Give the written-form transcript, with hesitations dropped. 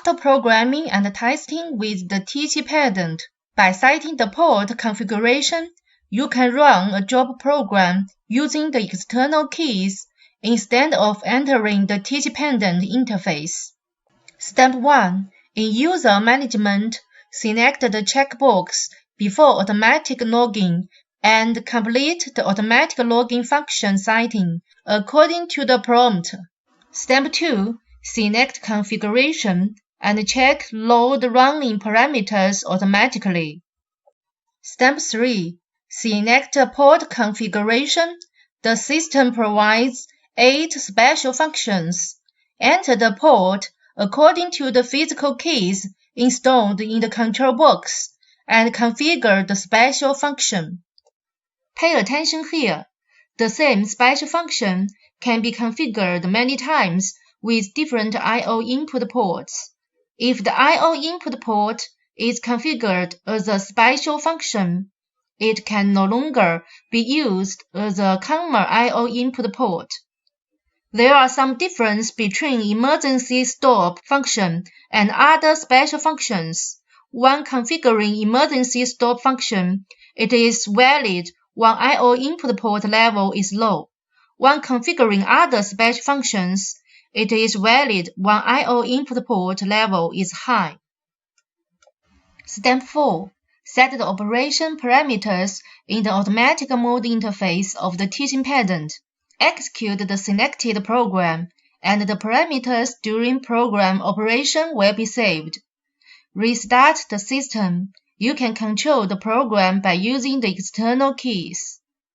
After programming and testing with the teaching pendant, by setting the port configuration, you can run a job program using the external keys instead of entering the teaching pendant interface. Step 1. In User Management, select the checkbox before automatic login and complete the automatic login function setting according to the prompt. Step 2. Select Configuration and check Load Running Parameters automatically. Step 3. Select Port Configuration. The system provides 8 special functions. Enter the port according to the physical keys installed in the control box and configure the special function. Pay attention here. The same special function can be configured many times with different I/O input ports. If the I/O input port is configured as a special function, it can no longer be used as a common I/O input port. There are some differences between emergency stop function and other special functions. When configuring emergency stop function, it is valid when I/O input port level is low. When configuring other special functions, it is valid when I/O input port level is high. Step 4. Set the operation parameters in the automatic mode interface of the teaching pendant. Execute the selected program, and the parameters during program operation will be saved. Restart the system. You can control the program by using the external keys.